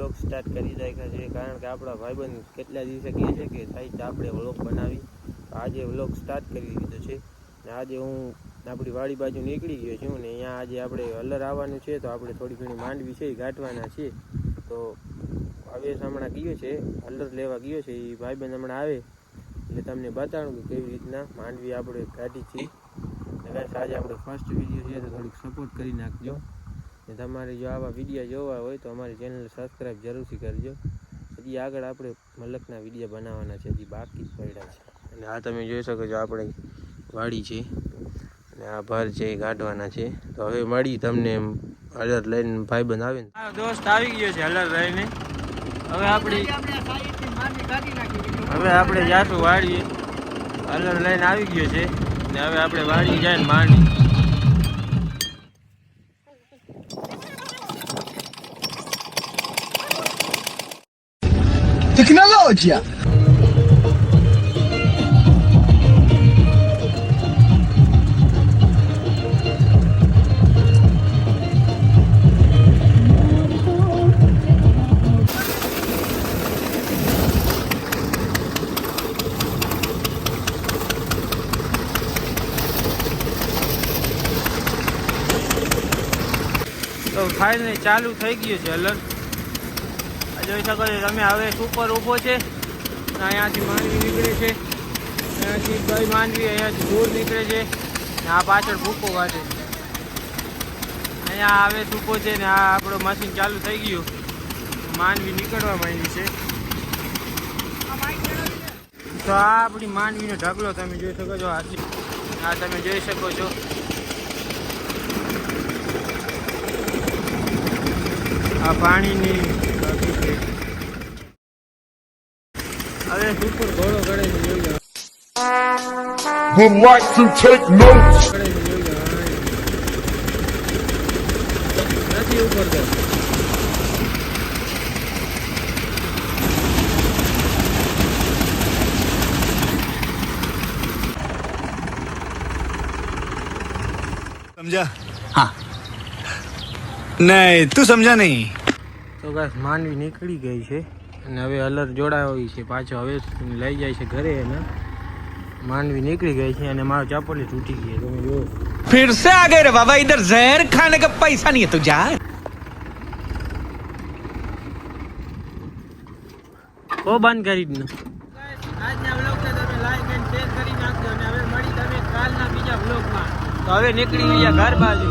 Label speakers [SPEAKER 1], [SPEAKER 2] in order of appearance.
[SPEAKER 1] Vlog start કરી નાખ્યા છે, કારણ કે આપણા ભાઈબંધ કેટલા દિવસે કહે છે કે સાહેબ આપણે વ્લોગ બનાવી. આજે વ્લોગ સ્ટાર્ટ કરી દીધો છે ને આજે હું આપણી વાડી બાજુ નીકળી ગયો છું ને અહીંયા આજે આપણે હલર આવવાનું છે, તો આપણે થોડી ઘણી માંડવી છે એ ગાંઠવાના છીએ. તો હવે હમણાં ગયો છે હલર લેવા ગયો છે, એ ભાઈબંધ હમણાં આવે એટલે તમને બતાડું કે કેવી રીતના માંડવી આપણે કાઢી છીએ. આજે આપણો ફર્સ્ટ વિડીયો છે તો થોડીક સપોર્ટ કરી નાખજો ને તમારે જો આવા વિડીયો જોવા હોય તો અમારી ચેનલ સબસ્ક્રાઈબ જરૂરથી કરજો. હજી આગળ આપણે મલકના વિડીયો બનાવવાના છે, હજી બાકી જ પડ્યા છે. અને આ તમે જોઈ શકો છો આપણે વાડી છે અને આ ભાર છે એ કાઢવાના છે. તો હવે મળી તમને હલર લઈને ભાઈબંધ આવે ને દોસ્ત આવી ગયો છે હલર લઈને. હવે આપણે જાશું વાડીએ, હલર લઈને આવી ગયો છે ને હવે આપણે વાડી જાય ને માંડી.
[SPEAKER 2] Tecnologia.
[SPEAKER 1] તો ફાઇનલી ચાલુ થઈ ગયું છે હલર. જોઈ શકો છો તમે. હવે સુપર ઊભો છે, અહીંયાથી માંડવી નીકળે છે, અહીંયાથી ગઈ માંડવી અહીંયાથી દૂર નીકળે છે ને આ પાછળ ભૂકો વાટે. અહીંયા આવે સૂકો છે ને આ આપણો મશીન ચાલુ થઈ ગયું, માંડવી નીકળવા માંડી છે. તો આ આપણી માંડવીનો ઢગલો તમે જોઈ શકો છો. આ તમે જોઈ શકો છો. આ પાણીની હવે સુપર ઘોડો ગળે છે, જોઈ લો.
[SPEAKER 2] Would like to take notes.
[SPEAKER 1] નથી ઉપર તો
[SPEAKER 2] समझा? हाँ नहीं तू समझा नहीं.
[SPEAKER 1] તો ગાઈસ માંડવી નીકળી ગઈ છે અને હવે હલર જોડાવી છે પાછો. હવે લઈ જાય છે ઘરે એને. માંડવી નીકળી ગઈ છે અને મારો ચાપોલી તૂટી ગઈ. તમે જો
[SPEAKER 2] फिर से आ गए रे बाबा, इधर जहर खाने का पैसा नहीं है तू जा.
[SPEAKER 1] ઓ બંધ કરી દો. આજના વ્લોગને તમે લાઈક એન્ડ શેર કરી નાખજો અને હવે મળી તમે કાલના બીજા વ્લોગમાં. તો હવે નીકળી ગયા ઘર બાજુ.